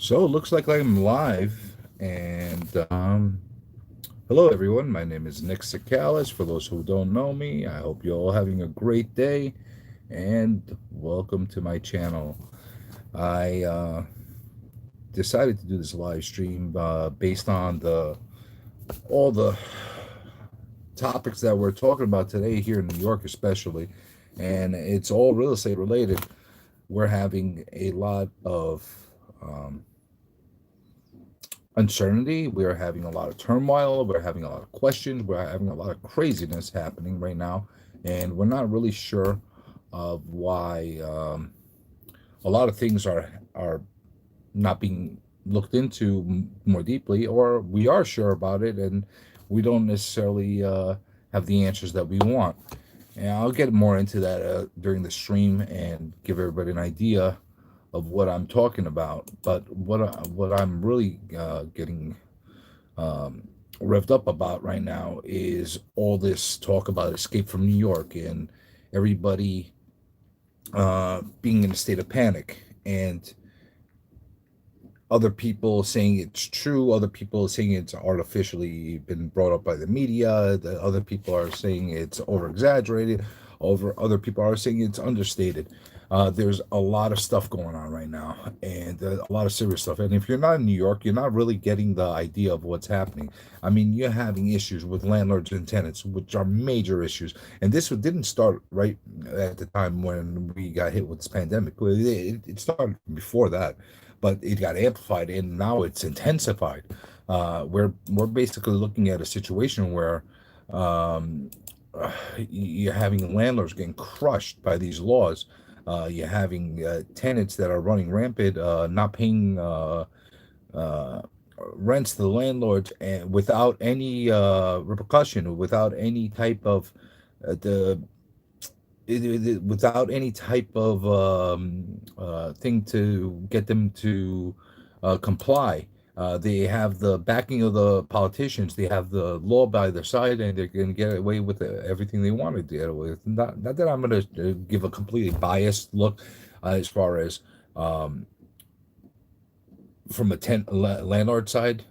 So it looks like I'm live. And hello, everyone. My name is Nick Sikalis. For those who don't know me, I hope you're all having a great day. And welcome to my channel. I decided to do this live stream based on the all the topics that we're talking about today here in New York, especially, and it's all real estate related. We're having a lot of um, uncertainty. We're having a lot of turmoil. We're having a lot of questions. We're having a lot of craziness happening right now, and we're not really sure of why a lot of things are not being looked into more deeply, or we are sure about it and we don't necessarily have the answers that we want. And I'll get more into that during the stream and give everybody an idea of what I'm talking about. But what I'm really getting revved up about right now is all this talk about escape from New York and everybody being in a state of panic, and other people saying it's true, other people saying it's artificially been brought up by the media, the other people are saying it's over exaggerated, over other people are saying it's understated. There's a lot of stuff going on right now, and a lot of serious stuff. And if you're not in New York, you're not really getting the idea of what's happening. I mean, you're having issues with landlords and tenants, which are major issues. And this didn't start right at the time when we got hit with this pandemic. It started before that, but it got amplified and now it's intensified. We're basically looking at a situation where um, you're having landlords getting crushed by these laws. You're having tenants that are running rampant, not paying uh, rents to the landlords, and without any repercussion, without any type of the without any type of thing to get them to comply. They have the backing of the politicians. They have the law by their side, and they're going to get away with everything they want to get away with. Not that I'm going to give a completely biased look as far as um, from a landlord side.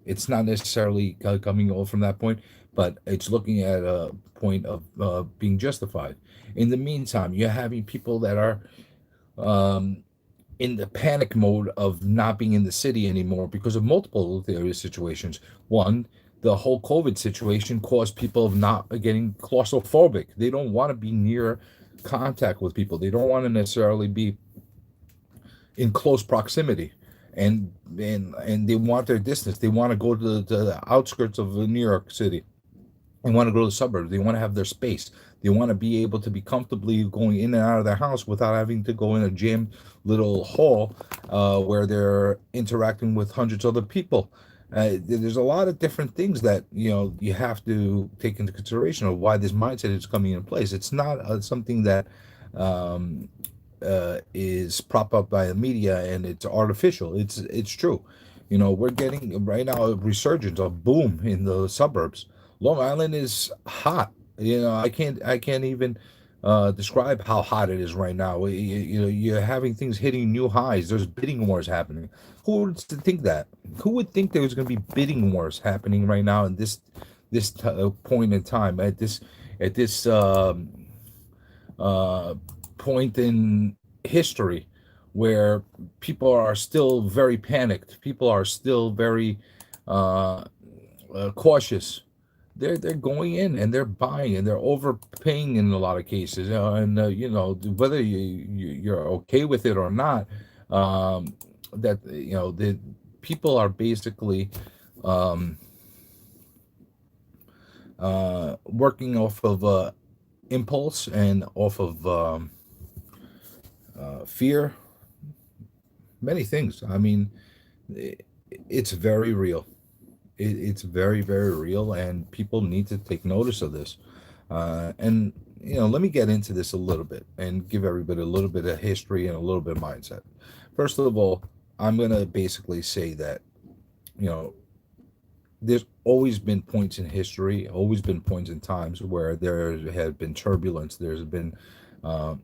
It's not necessarily coming all from that point, but it's looking at a point of being justified. In the meantime, you're having people that are um, in the panic mode of not being in the city anymore because of multiple various situations. One, the whole COVID situation caused people of not getting claustrophobic. They don't want to be near contact with people. They don't want to necessarily be in close proximity, and they want their distance. They want to go to the outskirts of New York City. They want to go to the suburbs. They want to have their space. They want to be able to be comfortably going in and out of their house without having to go in a jammed little hall where they're interacting with hundreds of other people. There's a lot of different things that you have to take into consideration of why this mindset is coming in place. It's not something that um, is propped up by the media and it's artificial. It's true. We're getting right now a resurgence, a boom in the suburbs. Long Island is hot. I can't even describe how hot it is right now. You're having things hitting new highs. There's bidding wars happening. Who would think that? Who would think there was going to be bidding wars happening right now in this point in time at this point in history where people are still very panicked. People are still very uh, cautious. They're going in and they're buying and they're overpaying in a lot of cases. And whether you're okay with it or not, um, that the people are basically um, working off of impulse and off of fear, many things. I mean, it's very real. It's very, very real, and people need to take notice of this. And let me get into this a little bit and give everybody a little bit of history and a little bit of mindset. First of all, I'm gonna basically say that you know there's always been points in history, always been points in times where there had been turbulence. There's been uh,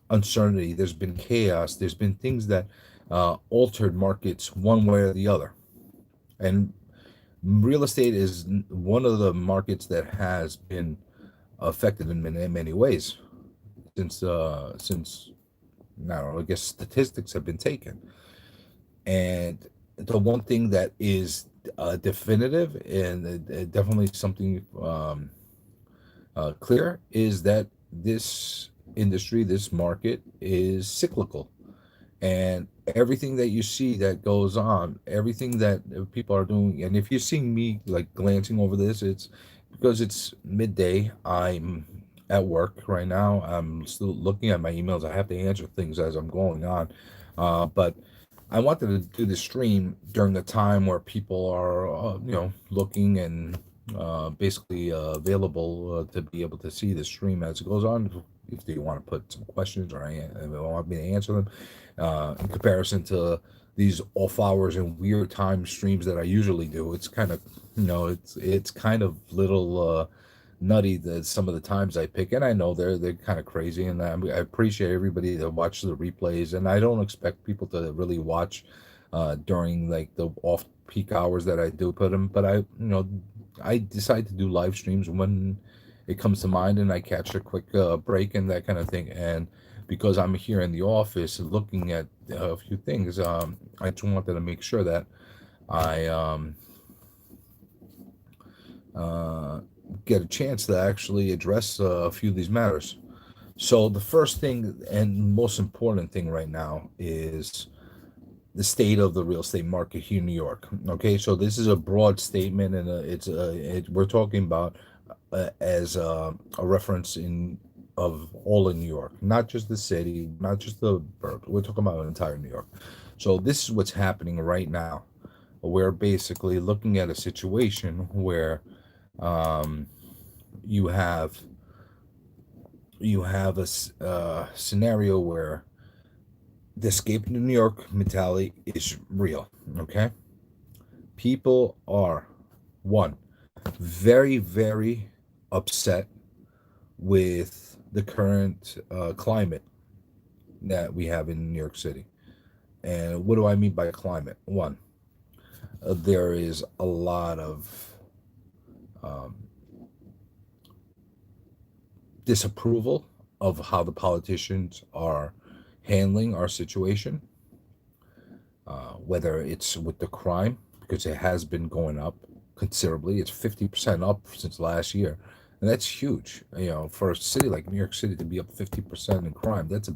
uncertainty. There's been chaos. There's been things that altered markets one way or the other. And real estate is one of the markets that has been affected in many ways since now I guess statistics have been taken. And the one thing that is definitive and definitely something clear is that this industry, this market is cyclical. And everything that you see that goes on, everything that people are doing, and if you're seeing me like glancing over this, it's because it's midday. I'm at work right now. I'm still looking at my emails. I have to answer things as I'm going on. But I wanted to do the stream during a time where people are, looking and basically available to be able to see the stream as it goes on. If they want to put some questions or want me to answer them, in comparison to these off hours and weird time streams that I usually do, it's kind of, it's kind of little nutty that some of the times I pick, and I know they're kind of crazy, and I appreciate everybody that watches the replays, and I don't expect people to really watch during like the off peak hours that I do put them, but I decide to do live streams when it comes to mind, and I catch a quick break and that kind of thing. And because I'm here in the office looking at a few things, I just wanted to make sure that I get a chance to actually address a few of these matters. So the first thing and most important thing right now is the state of the real estate market here in New York. Okay, so this is a broad statement, and we're talking about as a reference in of all in New York, not just the city, not just the burbs. We're talking about entire New York. So this is what's happening right now. We're basically looking at a situation where you have a scenario where the escape to New York mentality is real. Okay, people are very, very upset with the current climate that we have in New York City. And what do I mean by climate? One, there is a lot of disapproval of how the politicians are handling our situation, whether it's with the crime, because it has been going up considerably. It's 50% up since last year. And that's huge. For a city like New York City to be up 50% in crime, that's a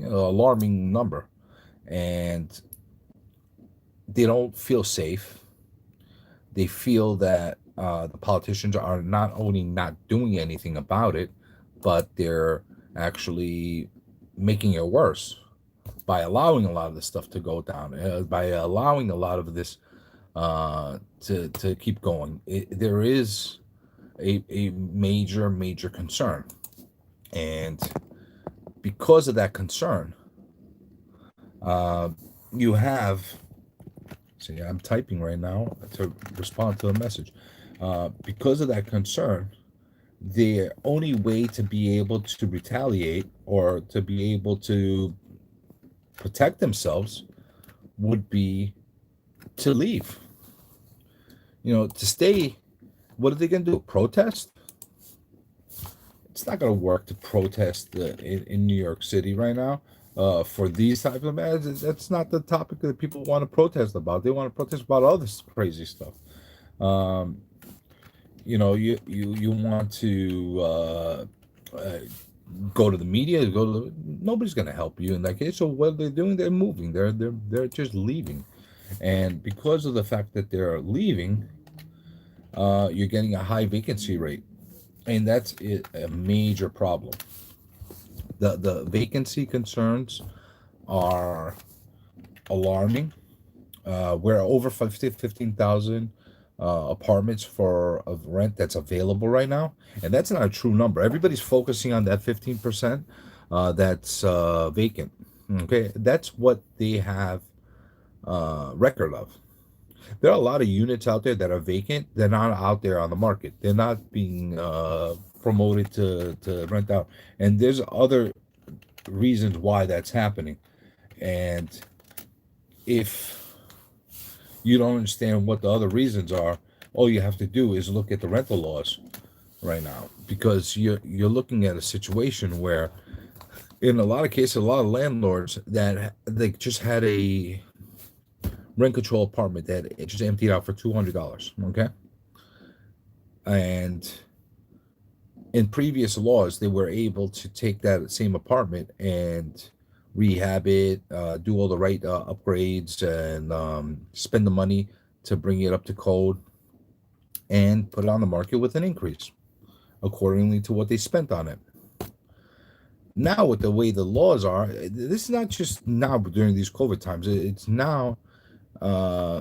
alarming number. And they don't feel safe. They feel that the politicians are not only not doing anything about it, but they're actually making it worse by allowing a lot of this stuff to go down, by allowing a lot of this to keep going. There is a major concern, and because of that concern, you have. See, I'm typing right now to respond to a message. Because of that concern, the only way to be able to retaliate or to be able to protect themselves would be to leave. To stay. What are they going to do? Protest? It's not going to work to protest in New York City right now. For these types of matters, that's not the topic that people want to protest about. They want to protest about other crazy stuff. You want to go to the media, nobody's going to help you in that case. So what they're doing, they're moving. They're just leaving, and because of the fact that they're leaving, you're getting a high vacancy rate, and that's a major problem. The vacancy concerns are alarming. We're over 15,000 apartments for of rent that's available right now, and that's not a true number. Everybody's focusing on that 15% that's vacant. Okay, that's what they have record of. There are a lot of units out there that are vacant. They're not out there on the market. They're not being promoted to rent out. And there's other reasons why that's happening. And if you don't understand what the other reasons are, all you have to do is look at the rental laws right now, because you're looking at a situation where, in a lot of cases, a lot of landlords that they just had a rent control apartment that it just emptied out for $200. Okay, and in previous laws, they were able to take that same apartment and rehab it, do all the right upgrades, and spend the money to bring it up to code and put it on the market with an increase accordingly to what they spent on it. Now, with the way the laws are, this is not just now during these COVID times. It's now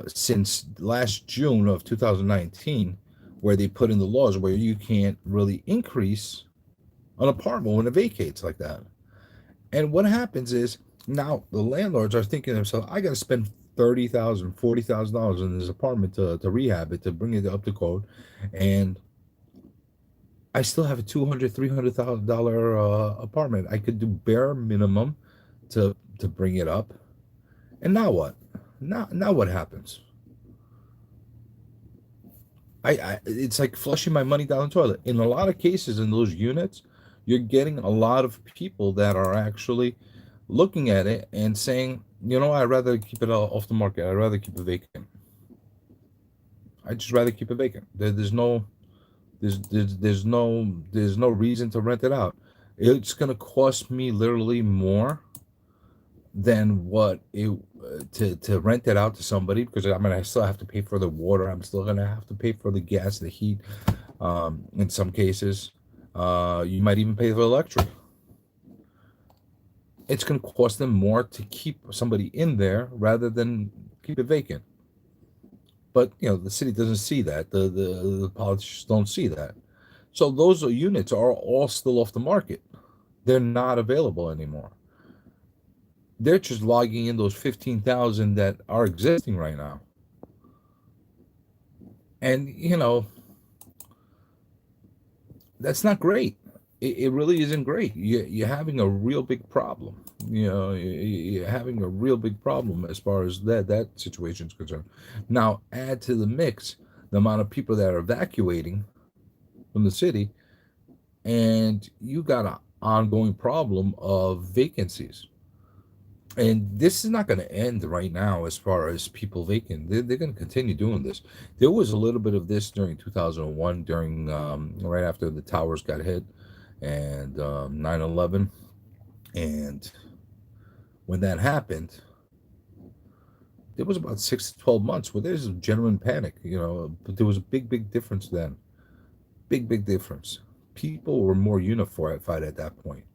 since last June of 2019, where they put in the laws where you can't really increase an apartment when it vacates like that. And what happens is now the landlords are thinking to themselves, I got to spend $30,000, $40,000 in this apartment to rehab it, to bring it up to code, and I still have a $200,000, $300,000 apartment. I could do bare minimum to bring it up. And now what? Now what happens? It's like flushing my money down the toilet. In a lot of cases, in those units, you're getting a lot of people that are actually looking at it and saying, you know, I'd rather keep it off the market. I'd rather keep it vacant. I'd just rather keep it vacant. There's no reason to rent it out. It's gonna cost me literally more than what it to rent it out to somebody, because I still have to pay for the water. I'm still gonna have to pay for the gas, the heat. In some cases, you might even pay for electric. It's gonna cost them more to keep somebody in there rather than keep it vacant. But the city doesn't see that. The politicians don't see that. So those units are all still off the market. They're not available anymore. They're just logging in those 15,000 that are existing right now. And that's not great. It really isn't great. You're having a real big problem. You're having a real big problem as far as that situation is concerned. Now, add to the mix the amount of people that are evacuating from the city, and you got an ongoing problem of vacancies. And this is not going to end right now as far as people vacant. They're going to continue doing this. There was a little bit of this during 2001, during right after the towers got hit, and 9/11. And when that happened, there was about 6 to 12 months where there's a genuine panic, but there was a big difference then. Big difference. People were more unified at that point.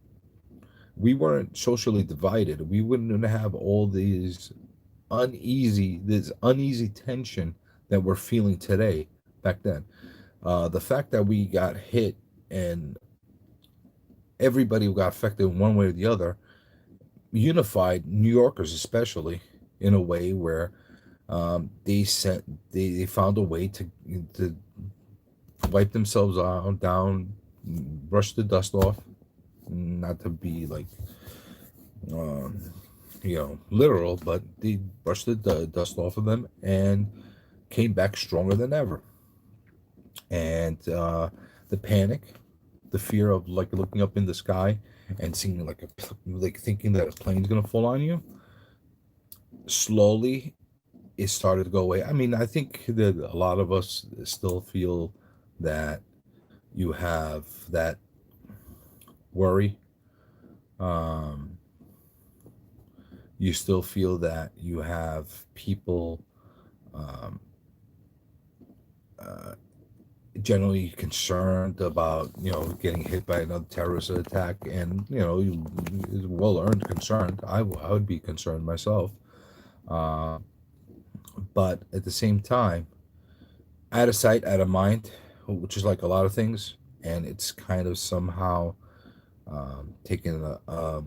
We weren't socially divided. We wouldn't have all this uneasy tension that we're feeling today back then. The fact that we got hit and everybody got affected in one way or the other unified New Yorkers, especially, in a way where they found a way to wipe themselves down, brush the dust off. Not to be like, literal, but they brushed the dust off of them and came back stronger than ever. And the panic, the fear of like looking up in the sky and seeing like thinking that a plane's gonna fall on you, slowly it started to go away. I mean, I think that a lot of us still feel that you have that worry. You still feel that you have people generally concerned about getting hit by another terrorist attack, and well-earned concern. I would be concerned myself, but at the same time, out of sight, out of mind, which is like a lot of things, and it's kind of somehow taking a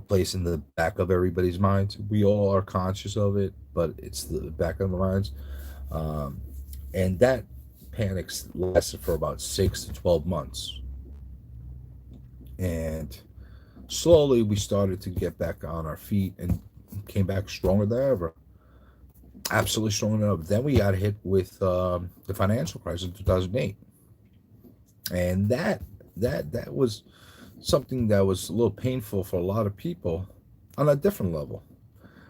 place in the back of everybody's minds. We all are conscious of it, but it's the back of the minds, and that panic lasted for about 6 to 12 months, and slowly we started to get back on our feet and came back stronger than ever. absolutely strong enough. Then we got hit with the financial crisis in 2008, and that was something that was a little painful for a lot of people on a different level.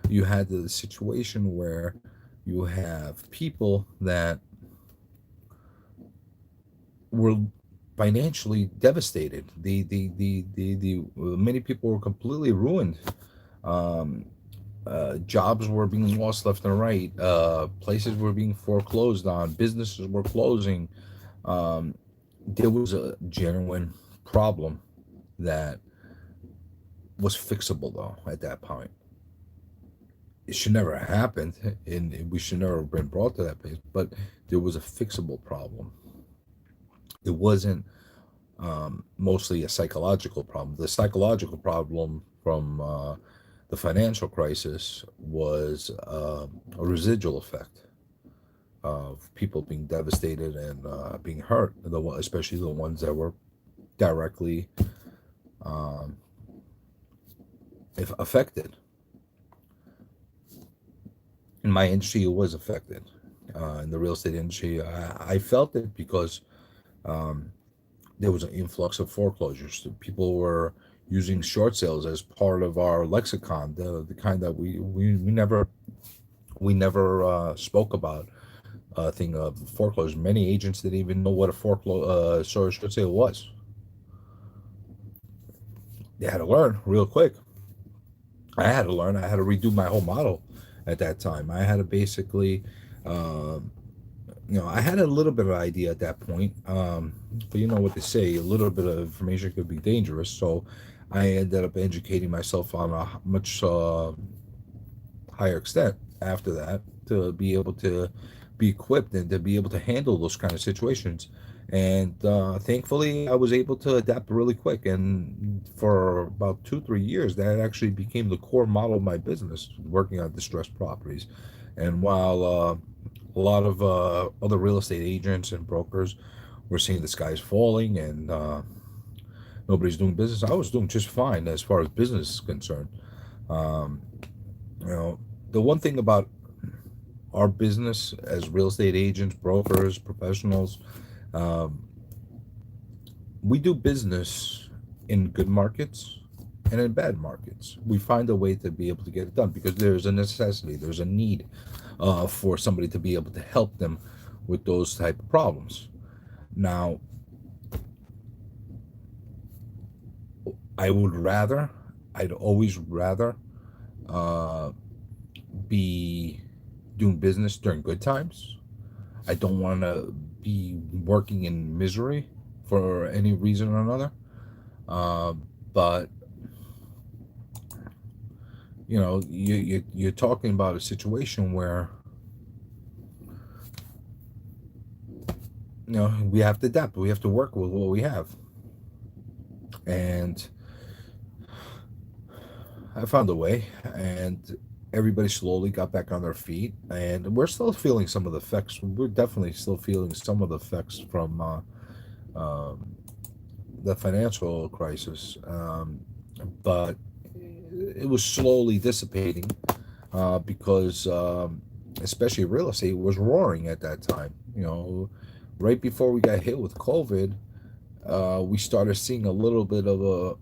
You had the situation where you have people that were financially devastated. The many people were completely ruined. Um, Jobs were being lost left and right. Places were being foreclosed on. Businesses were closing. Um, there was a genuine problem that was fixable though at that point. It should never have happened, and we should never have been brought to that place. But there was a fixable problem. It wasn't mostly a psychological problem. The psychological problem from the financial crisis was a residual effect of people being devastated and being hurt, especially the ones that were directly um, if affected. In my industry, it was affected. In the real estate industry, I felt it because um, there was an influx of foreclosures. People were using short sales as part of our lexicon, the kind that we never spoke about. Thing of foreclosure. Many agents didn't even know what a short sale was. They had to learn real quick. I had to learn. I had to redo my whole model at that time. I had to basically, um, I had a little bit of idea at that point. But you know what they say, a little bit of information could be dangerous. So I ended up educating myself on a much higher extent after that to be able to be equipped and to be able to handle those kind of situations. And thankfully, I was able to adapt really quick. And for about 2, 3 years, that actually became the core model of my business, working on distressed properties. And while a lot of other real estate agents and brokers were seeing the skies falling and nobody's doing business, I was doing just fine as far as business is concerned. Um, you know, the one thing about our business as real estate agents, brokers, professionals, um, we do business in good markets and in bad markets. We find a way to be able to get it done because there's a necessity, there's a need for somebody to be able to help them with those type of problems. Now, I would rather, I'd always rather uh, be doing business during good times. I don't want to be working in misery for any reason or another. Uh, but you're talking about a situation where we have to adapt. We have to work with what we have, and I found a way, and everybody slowly got back on their feet, and we're still feeling some of the effects. We're definitely still feeling some of the effects from um, the financial crisis, but it was slowly dissipating because, especially real estate was roaring at that time. Right before we got hit with COVID, we started seeing a little bit of a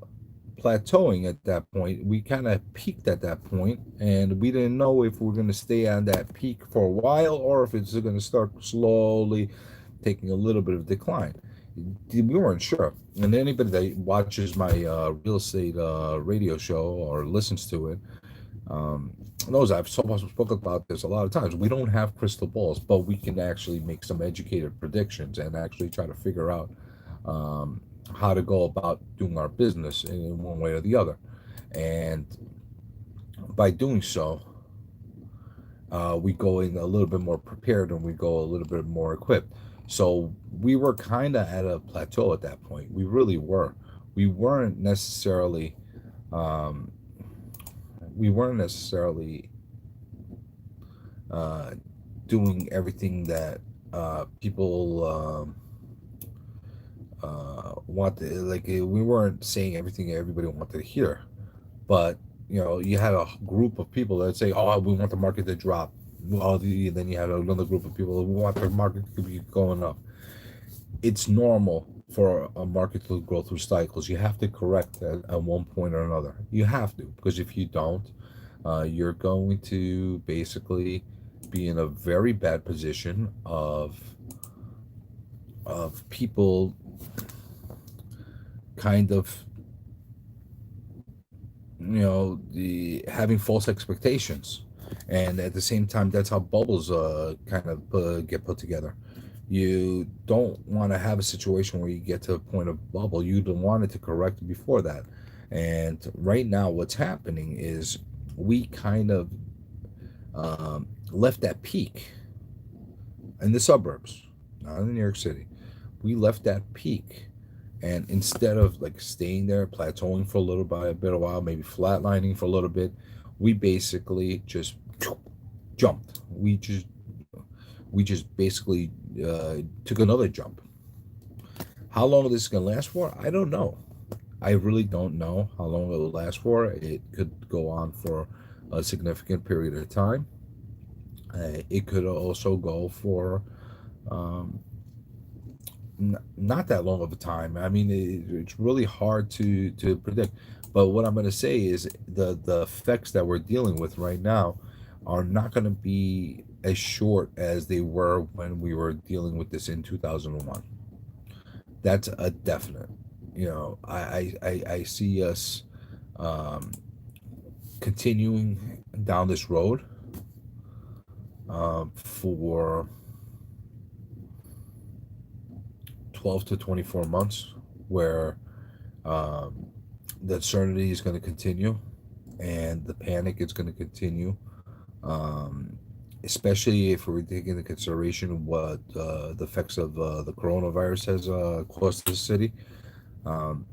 plateauing at that point. We kind of peaked at that point, and we didn't know if we're going to stay on that peak for a while or if it's going to start slowly taking a little bit of decline. We weren't sure. And anybody that watches my real estate radio show or listens to it knows I've spoken about this a lot of times. We don't have crystal balls, but we can actually make some educated predictions and actually try to figure out um, how to go about doing our business in one way or the other. And by doing so, we go in a little bit more prepared and we go a little bit more equipped. So we were kind of at a plateau at that point. We really were. We weren't necessarily. Um, we weren't necessarily uh, doing everything that people wanted. Like we weren't saying everything everybody wanted to hear. But you had a group of people that say, "Oh, we want the market to drop." Well, then you have another group of people who want the market to be going up. It's normal for a market to go through cycles. You have to correct at one point or another. You have to, because if you don't, you're going to basically be in a very bad position of people kind of, the having false expectations, and at the same time, that's how bubbles kind of get put together. You don't want to have a situation where you get to a point of bubble. You don't want it to correct before that. And right now, what's happening is we kind of left that peak in the suburbs, not in New York City. We left that peak, and instead of like staying there, plateauing for a little bit, a bit of while, maybe flatlining for a little bit, we basically just jumped. We just basically took another jump. How long this is gonna last for? I don't know. I really don't know how long it will last for. It could go on for a significant period of time. It could also go for um, not that long of a time. I mean, it's really hard to predict. But what I'm going to say is the effects that we're dealing with right now are not going to be as short as they were when we were dealing with this in 2001. That's a definite. I see us um, continuing down this road for 12 to 24 months, where um, the uncertainty is going to continue and the panic is going to continue, um, especially if we're taking into consideration what the effects of the coronavirus has caused the city. Um,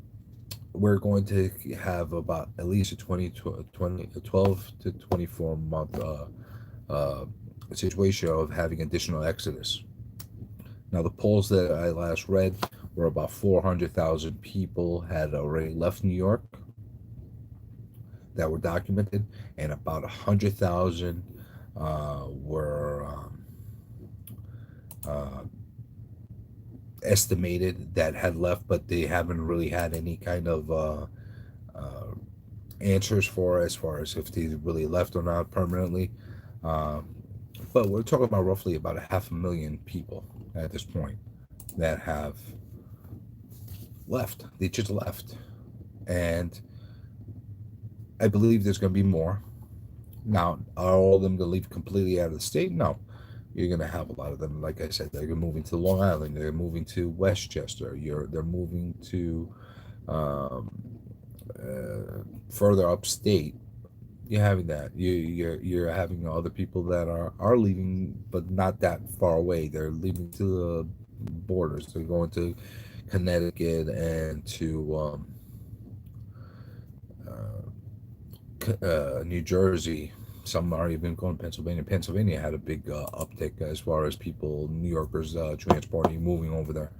we're going to have about at least a 12 to 24 month uh, situation of having additional exodus. Now, the polls that I last read were about 400,000 people had already left New York that were documented, and about 100,000 were uh, estimated that had left, but they haven't really had any kind of uh, answers for as far as if they really left or not permanently. Um, but we're talking about roughly about a 500,000 people at this point that have left. They just left. And I believe there's going to be more. Now, are all of them going to leave completely out of the state? No. You're going to have a lot of them. Like I said, they're moving to Long Island. They're moving to Westchester. They're moving to um, further upstate. You're having that. You're having other people that are leaving, but not that far away. They're leaving to the borders. They're going to Connecticut and to New Jersey. Some are even going to Pennsylvania. Pennsylvania had a big uptick as far as people, New Yorkers, transporting, moving over there.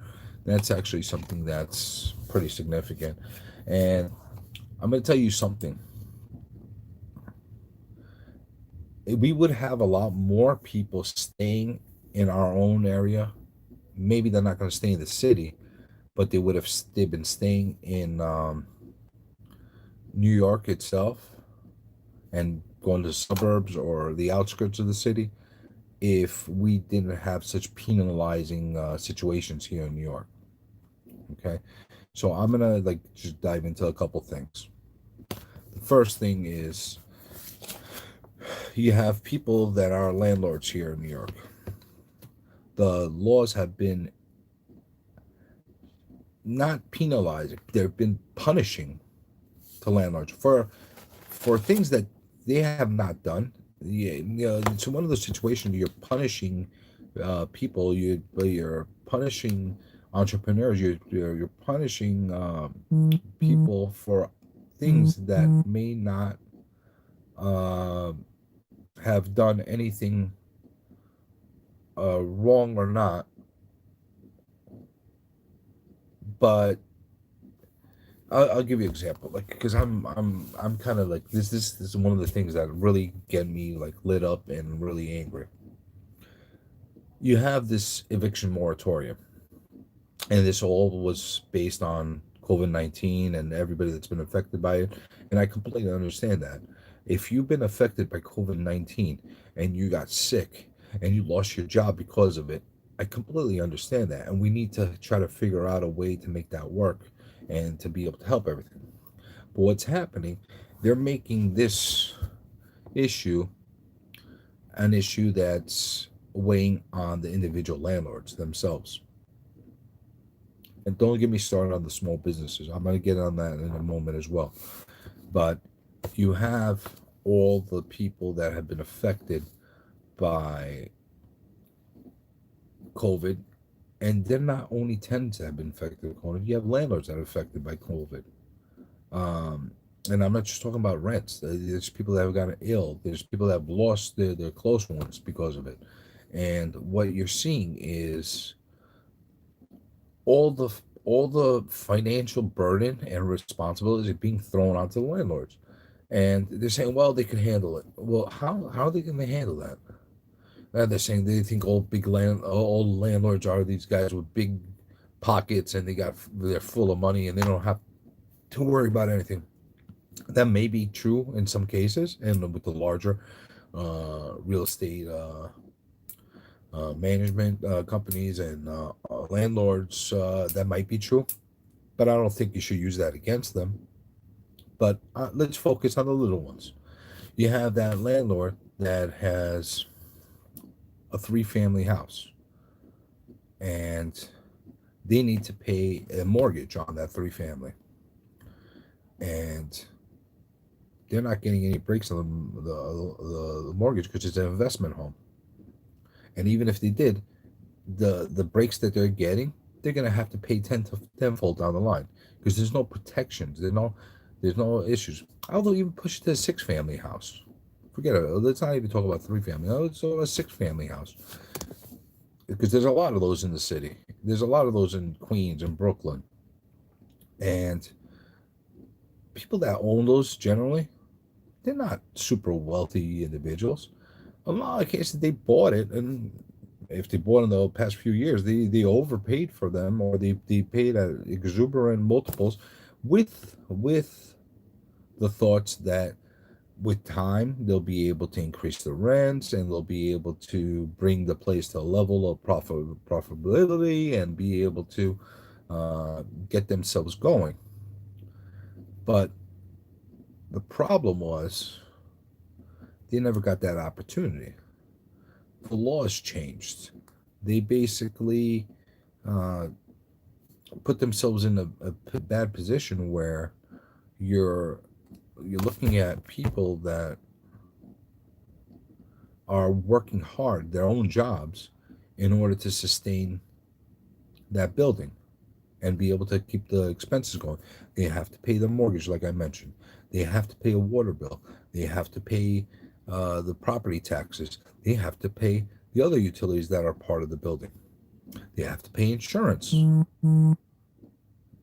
That's actually something that's pretty significant. And I'm going to tell you something. We would have a lot more people staying in our own area. Maybe they're not going to stay in the city, but they've been staying in New York itself and going to the suburbs or the outskirts of the city if we didn't have such penalizing situations here in New York. Okay, so I'm gonna like just dive into a couple things. The first thing is you have people that are landlords here in New York. The laws have been not penalizing; they've been punishing to landlords for things that they have not done. Yeah, it's one of those situations you're punishing people. You're punishing entrepreneurs. You're punishing people for things that may not uh, have done anything wrong or not, but I'll give you an example, like, because I'm kind of like this is one of the things that really get me like lit up and really angry. You have this eviction moratorium, and this all was based on COVID-19 and everybody that's been affected by it. And I completely understand that. If you've been affected by COVID-19 and you got sick and you lost your job because of it, I completely understand that. And we need to try to figure out a way to make that work and to be able to help everything. But what's happening, they're making this issue an issue that's weighing on the individual landlords themselves. And don't get me started on the small businesses. I'm going to get on that in a moment as well. But you have all the people that have been affected by COVID, and they're not only tenants that have been affected by COVID. You have landlords that are affected by COVID. Um, and I'm not just talking about rents. There's people that have gotten ill. There's people that have lost their close ones because of it. And what you're seeing is all the all the financial burden and responsibility is being thrown onto the landlords. And they're saying, well, they can handle it. Well, how are they going to handle that? And they're saying they think all landlords are these guys with big pockets and they're full of money and they don't have to worry about anything. That may be true in some cases, and with the larger real estate management companies and landlords, that might be true. But I don't think you should use that against them. But let's focus on the little ones. You have that landlord that has a three-family house, and they need to pay a mortgage on that three-family, and they're not getting any breaks on the mortgage because it's an investment home. And even if they did, the breaks that they're getting, they're gonna have to pay tenfold down the line because there's no protections. There's no issues. Although even push it to a six-family house. Forget it. Let's not even talk about three-family. Let's talk about a six-family house because there's a lot of those in the city. There's a lot of those in Queens and Brooklyn, and people that own those generally, they're not super wealthy individuals. In a lot of cases, they bought it, and if they bought in the past few years, they overpaid for them, or they paid at exuberant multiples, with the thoughts that with time they'll be able to increase the rents and they'll be able to bring the place to a level of profitability and be able to get themselves going. But the problem was they never got that opportunity. The laws changed. They basically uh, put themselves in a bad position where you're you're looking at people that are working hard their own jobs in order to sustain that building and be able to keep the expenses going. They have to pay the mortgage, like I mentioned. They have to pay a water bill. They have to pay the property taxes. They have to pay the other utilities that are part of the building. They have to pay insurance.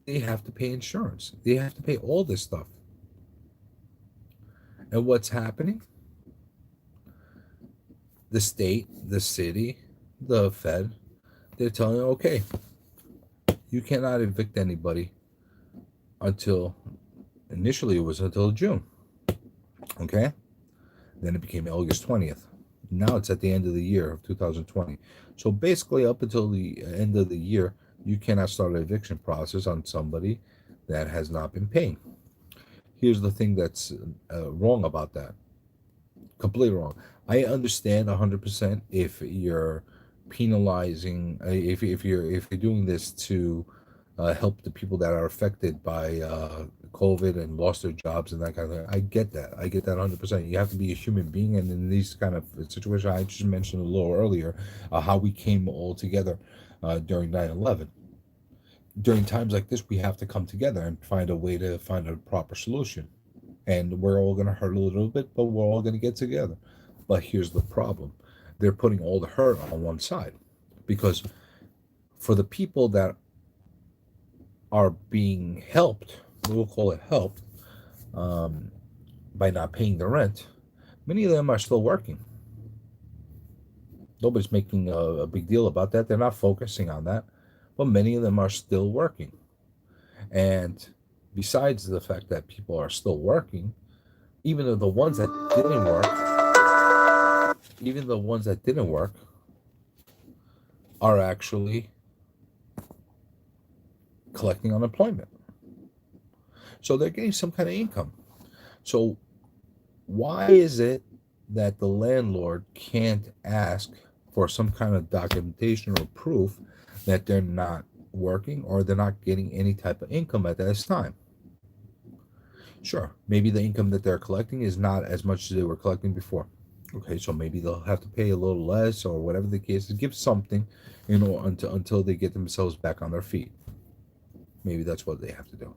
They have to pay insurance. They have to pay all this stuff. And what's happening? The state, the city, the Fed, they're telling you, okay, you cannot evict anybody until, initially it was until June. Okay? Then it became August 20th. Now it's at the end of the year of 2020. So basically, up until the end of the year, you cannot start an eviction process on somebody that has not been paying. Here's the thing that's wrong about that. Completely wrong. I understand 100% if you're penalizing, if you're doing this to help the people that are affected by COVID and lost their jobs and that kind of thing. I get that. I get that 100%. You have to be a human being, and in these kind of situations, I just mentioned a little earlier how we came all together during 9/11. During times like this, we have to come together and find a way to find a proper solution. And we're all going to hurt a little bit, but we're all going to get together. But here's the problem. They're putting all the hurt on one side because for the people that are being helped, we'll call it helped, um, by not paying the rent, many of them are still working. Nobody's making a big deal about that. They're not focusing on that, but many of them are still working. And besides the fact that people are still working, even though the ones that didn't work, even the ones that didn't work are actually collecting unemployment. So they're getting some kind of income. So why is it that the landlord can't ask for some kind of documentation or proof that they're not working or they're not getting any type of income at this time? Sure, maybe the income that they're collecting is not as much as they were collecting before. Okay, so maybe they'll have to pay a little less or whatever the case is, give something, until they get themselves back on their feet. Maybe that's what they have to do.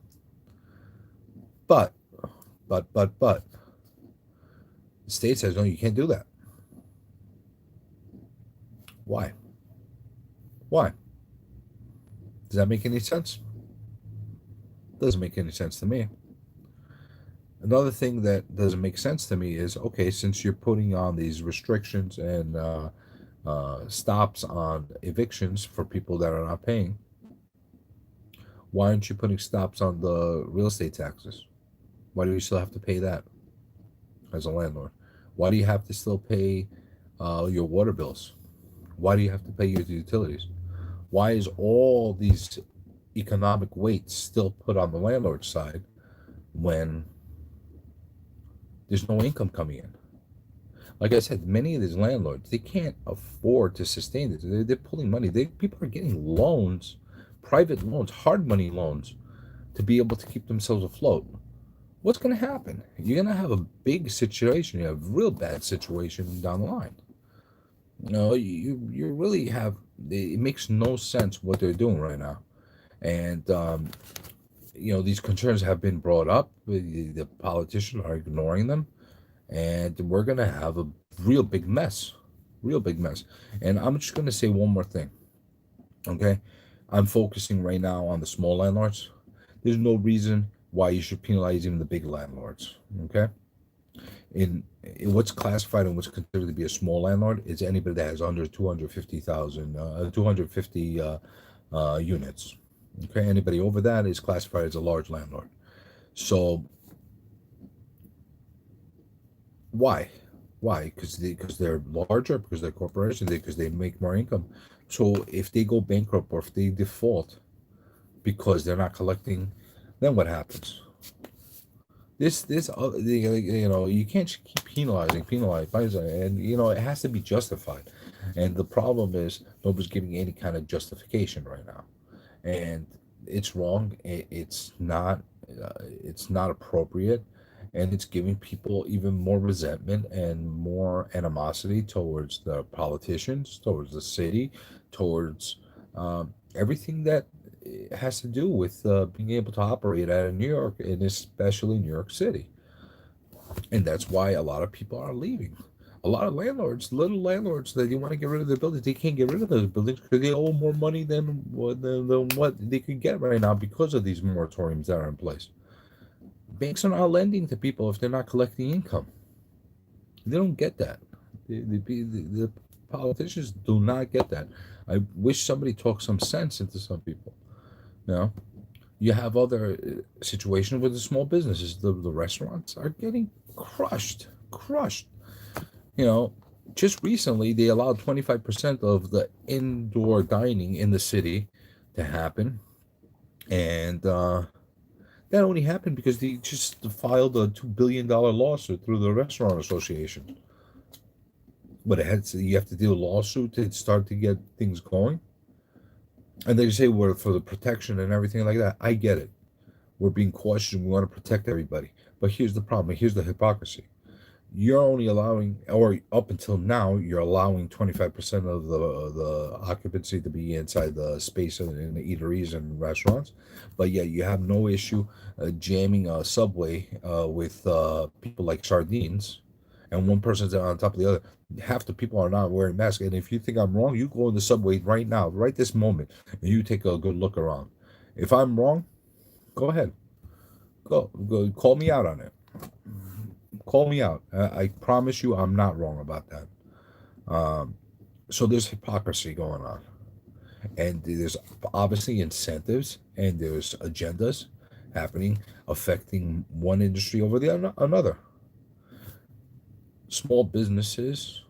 But, but, the state says, no, you can't do that. Why? Why? Does that make any sense? Doesn't make any sense to me. Another thing that doesn't make sense to me is, okay, since you're putting on these restrictions and stops on evictions for people that are not paying, why aren't you putting stops on the real estate taxes? Why do you still have to pay that as a landlord? Why do you have to still pay your water bills? Why do you have to pay your utilities? Why is all these economic weights still put on the landlord side when there's no income coming in? Like I said, many of these landlords, they can't afford to sustain this. They're pulling money. People are getting loans, private loans, hard money loans, to be able to keep themselves afloat. What's going to happen? You're going to have a big situation. You have a real bad situation down the line. You really have. It makes no sense what they're doing right now, and these concerns have been brought up. The politicians are ignoring them, and we're gonna have a real big mess, real big mess. And I'm just gonna say one more thing, okay? I'm focusing right now on the small landlords. There's no reason why you should penalize even the big landlords, okay? In what's classified and what's considered to be a small landlord is anybody that has under 250 units. Okay, anybody over that is classified as a large landlord. So why? Why? Because they're larger, because they're corporations, because they make more income. So if they go bankrupt or if they default because they're not collecting, then what happens? You can't keep penalizing, and it has to be justified. And the problem is nobody's giving any kind of justification right now, and it's wrong. It's not appropriate, and it's giving people even more resentment and more animosity towards the politicians, towards the city, towards everything that has to do with being able to operate out of New York, and especially New York City. And that's why a lot of people are leaving. A lot of landlords, little landlords, that they want to get rid of their buildings, they can't get rid of those buildings because they owe more money than what they could get right now because of these moratoriums that are in place. Banks are not lending to people if they're not collecting income. They don't get that. The politicians do not get that. I wish somebody talked some sense into some people. You have other situations with the small businesses. The restaurants are getting crushed. Just recently they allowed 25% of the indoor dining in the city to happen, and that only happened because they just filed a $2 billion lawsuit through the Restaurant Association. But you have to do a lawsuit to start to get things going. And they say we're for the protection and everything like that. I get it. We're being cautious and we want to protect everybody. But here's the problem. Here's the hypocrisy. You're only allowing, or up until now, you're allowing 25% of the occupancy to be inside the space in the eateries and restaurants. But yet you have no issue jamming a subway with people like sardines, and one person's on top of the other. Half the people are not wearing masks. And if you think I'm wrong, you go in the subway right now, right this moment, and you take a good look around. If I'm wrong, go ahead. Go, call me out on it. Call me out. I promise you, I'm not wrong about that. Um, so there's hypocrisy going on, and there's obviously incentives and there's agendas happening affecting one industry over the another. Small businesses,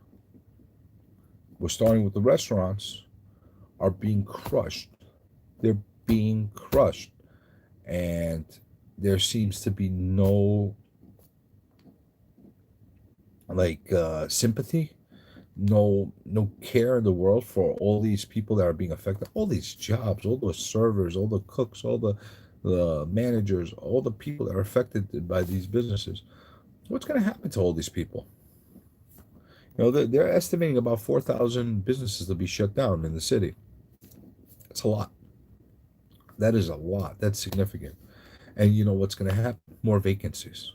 we're starting with the restaurants, are being crushed. They're being crushed, and there seems to be no sympathy, no care in the world for all these people that are being affected, all these jobs, all the servers, all the cooks, all the managers, all the people that are affected by these businesses. What's going to happen to all these people? They're estimating about 4,000 businesses to be shut down in the city. That's a lot. That is a lot. That's significant. And you know what's going to happen? More vacancies.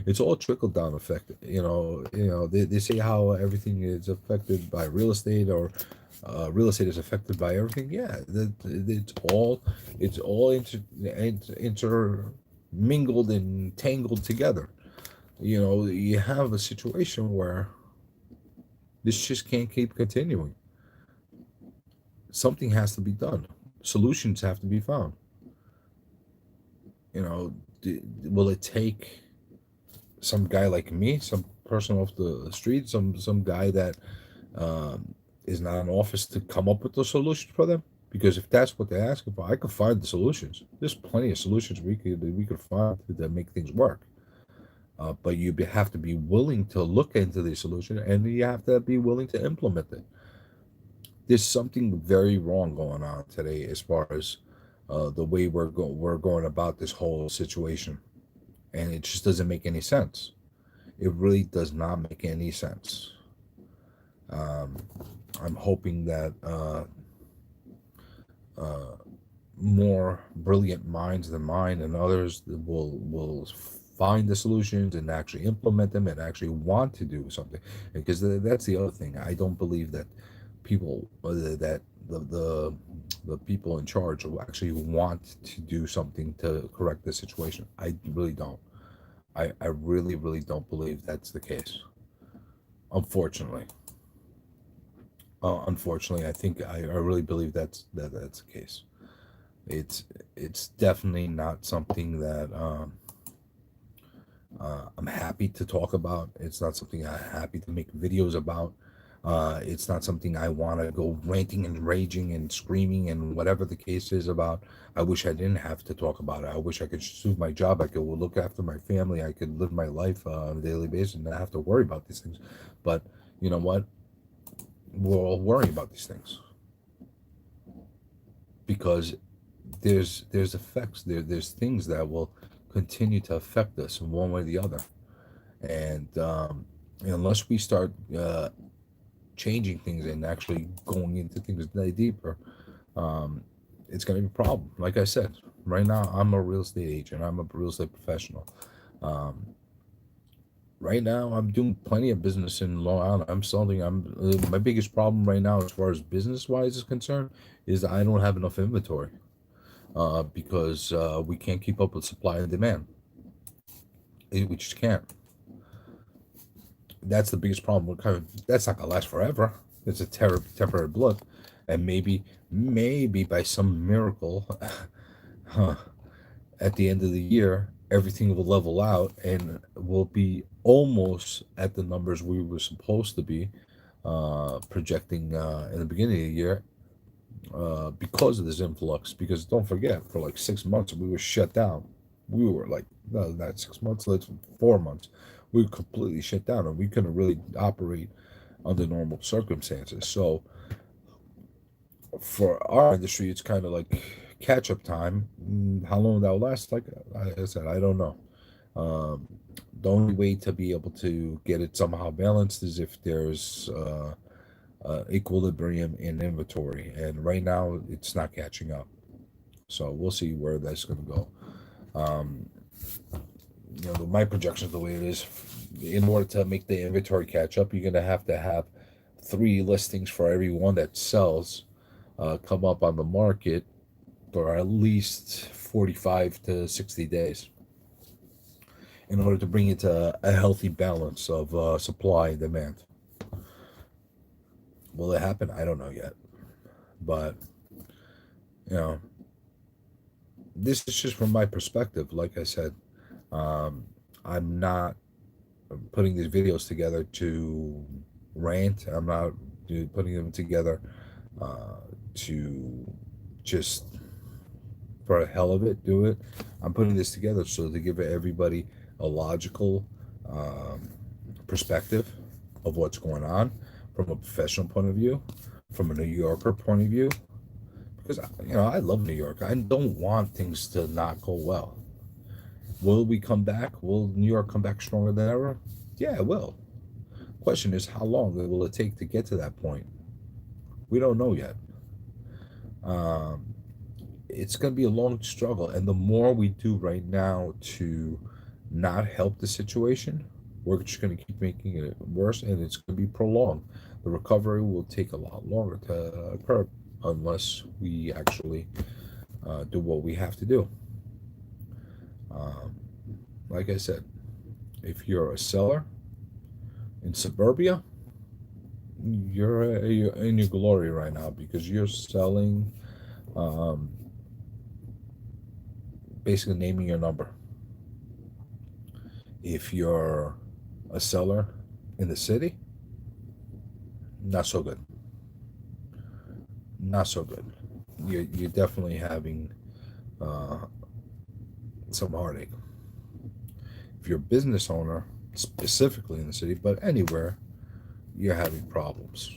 It's all trickle down effect. They say how everything is affected by real estate, or real estate is affected by everything. Yeah, it's all intermingled and tangled together. You have a situation where this just can't keep continuing. Something has to be done. Solutions have to be found. Will it take some guy like me, some person off the street, some guy that is not in office to come up with the solutions for them? Because if that's what they're asking for, I could find the solutions. There's plenty of solutions we could find that make things work. But have to be willing to look into the solution, and you have to be willing to implement it. There's something very wrong going on today as far as the way we're going about this whole situation, and it just doesn't make any sense. It really does not make any sense. Um, I'm hoping that more brilliant minds than mine and others will find the solutions and actually implement them and actually want to do something. Because that's the other thing. I don't believe that people that the people in charge will actually want to do something to correct the situation. I really don't. I really, really don't believe that's the case. Unfortunately. Unfortunately, I think I really believe that's the case. It's definitely not something that I'm happy to talk about. It's not something I'm happy to make videos about. It's not something I want to go ranting and raging and screaming and whatever the case is about. I wish I didn't have to talk about it. I wish I could just do my job. I could look after my family. I could live my life on a daily basis and not have to worry about these things. But you know what? We're all worrying about these things because there's effects there's things that will continue to affect us in one way or the other, and unless we start changing things and actually going into things deeper, um, it's going to be a problem. Like I said, right now I'm a real estate agent. I'm a real estate professional. Um, right now I'm doing plenty of business in Long Island. I'm selling. My biggest problem right now, as far as business wise is concerned, is I don't have enough inventory. Because we can't keep up with supply and demand. We just can't. That's the biggest problem. That's not gonna last forever. It's a temporary blip, and maybe by some miracle, huh, at the end of the year, everything will level out and we'll be almost at the numbers we were supposed to be projecting in the beginning of the year, because of this influx. Because don't forget, for like 6 months we were shut down. We were like, no, not 6 months, let's 4 months. We were completely shut down, and we couldn't really operate under normal circumstances. So for our industry, it's kind of like catch up time. How long that will last, like I said, I don't know. Um, the only way to be able to get it somehow balanced is if there's equilibrium in inventory, and right now it's not catching up. So we'll see where that's going to go. Um, my projection is the way it is. In order to make the inventory catch up, you're going to have 3 listings for every one that sells come up on the market for at least 45 to 60 days. in order to bring it to a healthy balance of supply and demand. Will it happen? I don't know yet. But, you know, this is just from my perspective. Like I said, I'm not putting these videos together to rant. I'm not putting them together to just for the hell of it do it. I'm putting this together so to give everybody a logical perspective of what's going on from a professional point of view, from a New Yorker point of view, because I love New York. I don't want things to not go well. Will we come back? Will New York come back stronger than ever? Yeah, it will. Question is, how long will it take to get to that point? We don't know yet. It's going to be a long struggle, and the more we do right now to not help the situation, we're just going to keep making it worse, and it's going to be prolonged. The recovery will take a lot longer to occur unless we actually do what we have to do. Like I said, if you're a seller in Suburbia, you're in your glory right now because you're selling, basically naming your number. If you're a seller in the city, not so good. Not so good. You're definitely having some heartache. If you're a business owner, specifically in the city, but anywhere, you're having problems.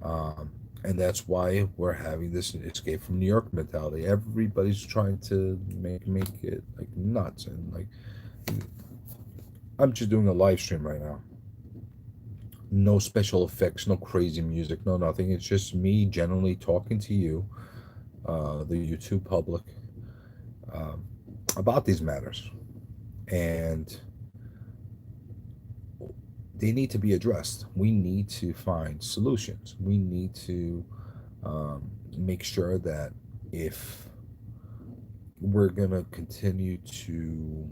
And that's why we're having this escape from New York mentality. Everybody's trying to make it like nuts, and like I'm just doing a live stream right now. No special effects, no crazy music, no nothing. It's just me generally talking to you, the YouTube public, about these matters, and they need to be addressed. We need to find solutions. We need to make sure that if we're going to continue to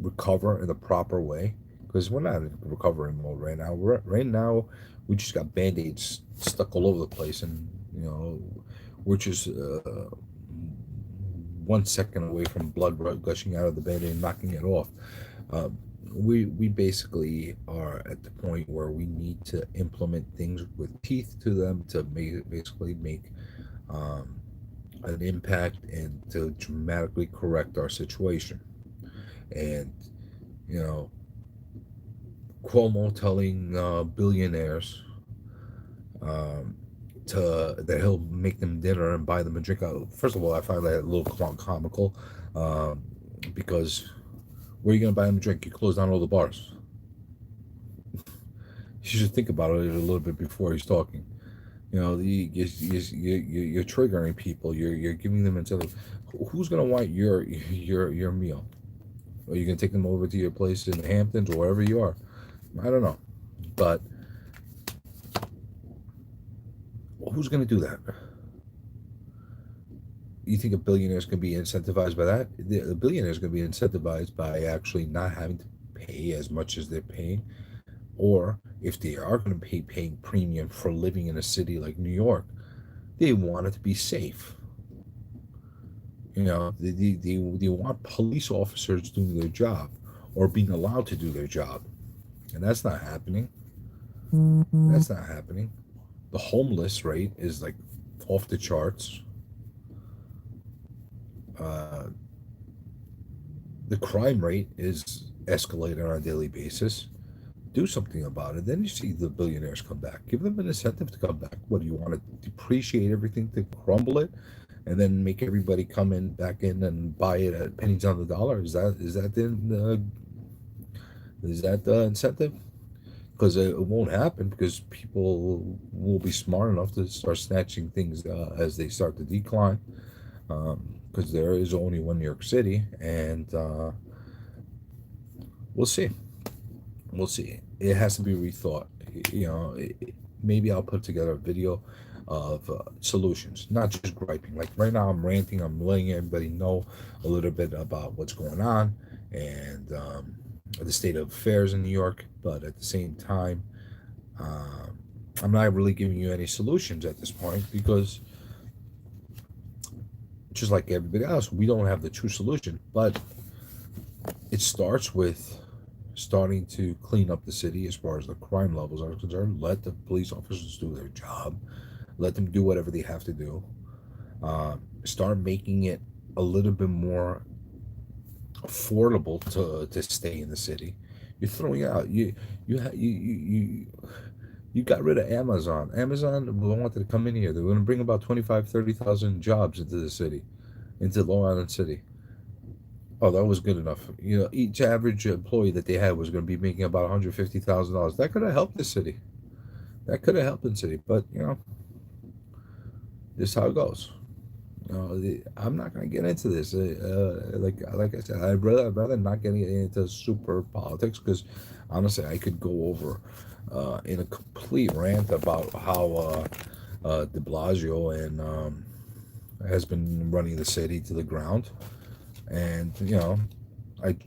recover in the proper way, because we're not in recovery mode right now. Right now, we just got band-aids stuck all over the place, and we're just 1 second away from blood gushing out of the band-aid and knocking it off. We basically are at the point where we need to implement things with teeth to them to basically make an impact and to dramatically correct our situation. And Cuomo telling billionaires that he'll make them dinner and buy them a drink. First of all, I find that a little comical, because where are you going to buy them a drink? You close down all the bars. You should think about it a little bit before he's talking. You're triggering people. You're giving them incentive. Who's going to want your meal? Are you going to take them over to your place in the Hamptons or wherever you are? I don't know, but who's going to do that? You think a billionaire is going to be incentivized by that? The billionaire is going to be incentivized by actually not having to pay as much as they're paying, or if they are going to be paying premium for living in a city like New York, they want it to be safe. They want police officers doing their job or being allowed to do their job, and that's not happening. That's not happening. The homeless rate is like off the charts. The crime rate is escalating on a daily basis. Do something about it. Then you see the billionaires come back. Give them an incentive to come back. What do you want to depreciate everything to crumble it, and then make everybody come back in and buy it at pennies on the dollar? Is that the incentive? Because it won't happen, because people will be smart enough to start snatching things as they start to decline. Because there is only one New York City, and we'll see. We'll see. It has to be rethought. Maybe I'll put together a video of solutions, not just griping. Like right now, I'm ranting. I'm letting everybody know a little bit about what's going on, and the state of affairs in New York. But at the same time, I'm not really giving you any solutions at this point because, just like everybody else, we don't have the true solution. But it starts with starting to clean up the city as far as the crime levels are concerned. Let the police officers do their job. Let them do whatever they have to do. Start making it a little bit more affordable to stay in the city. You're throwing out you you got rid of Amazon. Amazon wanted to come in here. They were going to bring about 25, 30,000 jobs into the city, into Long Island City. Oh, that was good enough. You know, each average employee that they had was going to be making about $150,000. That could have helped the city. That could have helped the city. But this is how it goes. I'm not going to get into this. Like I said, I'd rather not get into super politics because honestly, I could go over in a complete rant about how De Blasio and has been running the city to the ground. And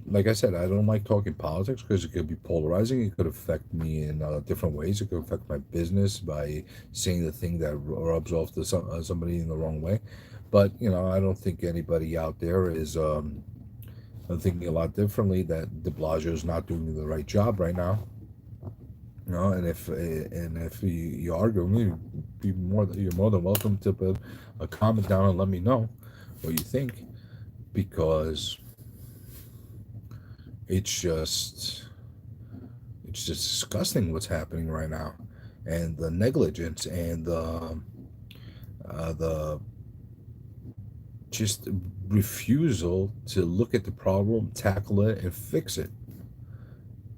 like I said, I don't like talking politics because it could be polarizing. It could affect me in different ways. It could affect my business by saying the thing that rubs off to somebody in the wrong way. But I don't think anybody out there is thinking a lot differently. That De Blasio is not doing the right job right now. And if you argue with me, you're more than welcome to put a comment down and let me know what you think, because it's just disgusting what's happening right now, and the negligence and the just refusal to look at the problem, tackle it, and fix it.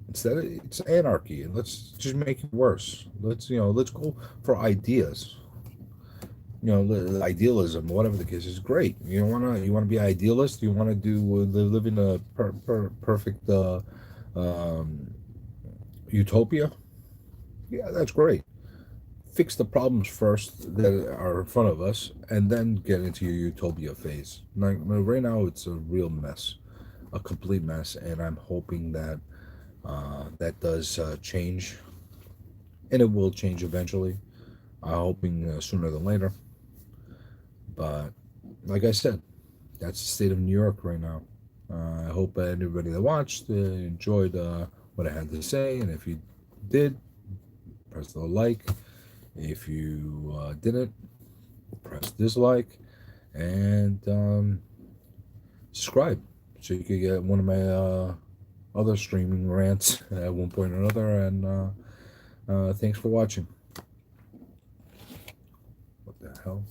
Instead, it's anarchy, and let's just make it worse. Let's go for ideas. Idealism, whatever the case, is great. You wanna be idealist. You wanna live in a perfect utopia. Yeah, that's great. Fix the problems first that are in front of us, and then get into your utopia phase. Like right now, it's a real mess, a complete mess, and I'm hoping that that does change, and it will change eventually. I'm hoping sooner than later. But like I said, that's the state of New York right now. I hope anybody that watched enjoyed what I had to say, and if you did, press the like. If you didn't, press dislike, and subscribe so you could get one of my other streaming rants at one point or another. And thanks for watching. What the hell?